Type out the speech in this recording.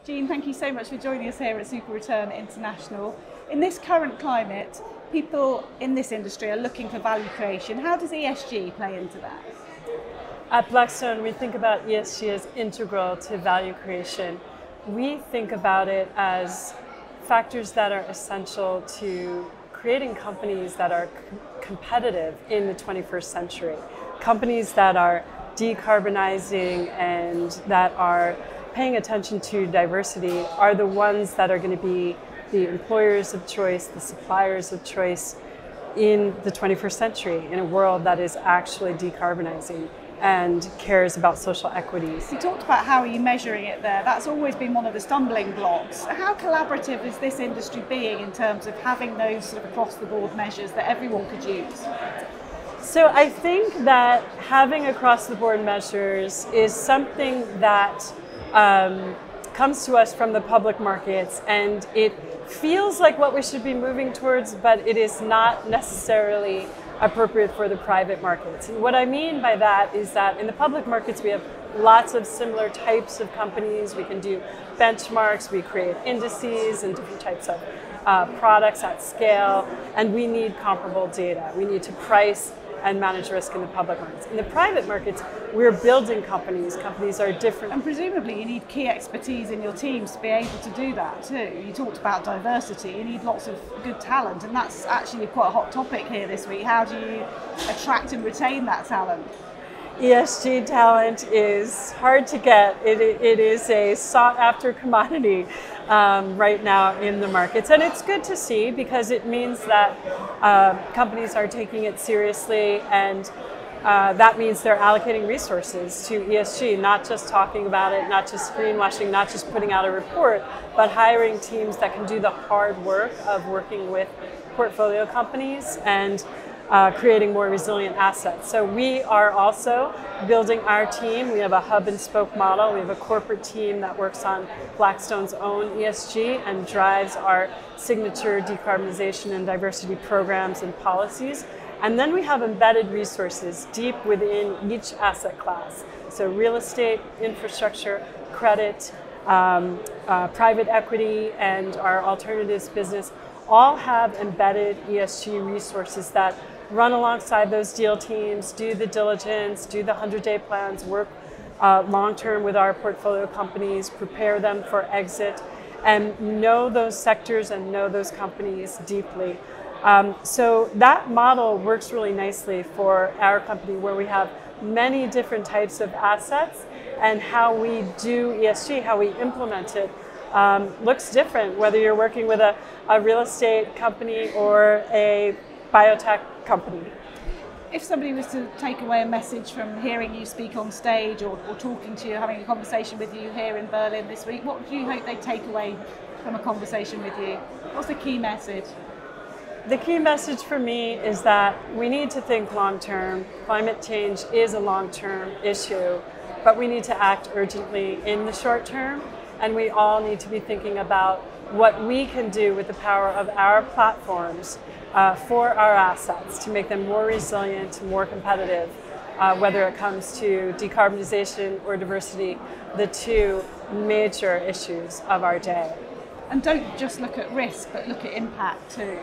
Jean, thank you so much for joining us here at SuperReturn International. In this current climate, people in this industry are looking for value creation. How does ESG play into that? At Blackstone, we think about ESG as integral to value creation. We think about it as factors that are essential to creating companies that are competitive in the 21st century. Companies that are decarbonizing and that are paying attention to diversity are the ones that are going to be the employers of choice, the suppliers of choice in the 21st century, in a world that is actually decarbonizing and cares about social equities. You talked about how are you measuring it there. That's always been one of the stumbling blocks. How collaborative is this industry being in terms of having those sort of across-the-board measures that everyone could use? So I think that having across-the-board measures is something that comes to us from the public markets, and it feels like what we should be moving towards, but it is not necessarily appropriate for the private markets. And what I mean by that is that in the public markets we have lots of similar types of companies. We can do benchmarks, we create indices and different types of products at scale, and we need comparable data. We need to price and manage risk in the public markets. In the private markets, we're building companies. Companies are different. And presumably you need key expertise in your teams to be able to do that too. You talked about diversity, you need lots of good talent, and that's actually quite a hot topic here this week. How do you attract and retain that talent? ESG talent is hard to get. It is a sought after commodity right now in the markets, and it's good to see because it means that companies are taking it seriously, and that means they're allocating resources to ESG, not just talking about it, not just greenwashing, not just putting out a report, but hiring teams that can do the hard work of working with portfolio companies and creating more resilient assets. So we are also building our team. We have a hub and spoke model. We have a corporate team that works on Blackstone's own ESG and drives our signature decarbonization and diversity programs and policies. And then we have embedded resources deep within each asset class. So real estate, infrastructure, credit, private equity, and our alternatives business all have embedded ESG resources that run alongside those deal teams, do the diligence, do the 100-day plans, work long-term with our portfolio companies, prepare them for exit, and know those sectors and know those companies deeply. So that model works really nicely for our company, where we have many different types of assets, and how we do ESG, how we implement it, looks different, whether you're working with a real estate company or a biotech company. If somebody was to take away a message from hearing you speak on stage or talking to you, having a conversation with you here in Berlin this week, what do you hope they take away from a conversation with you? What's the key message? The key message for me is that we need to think long-term. Climate change is a long-term issue, but we need to act urgently in the short term, and we all need to be thinking about what we can do with the power of our platforms for our assets to make them more resilient, more competitive, whether it comes to decarbonization or diversity, the two major issues of our day. And don't just look at risk, but look at impact too.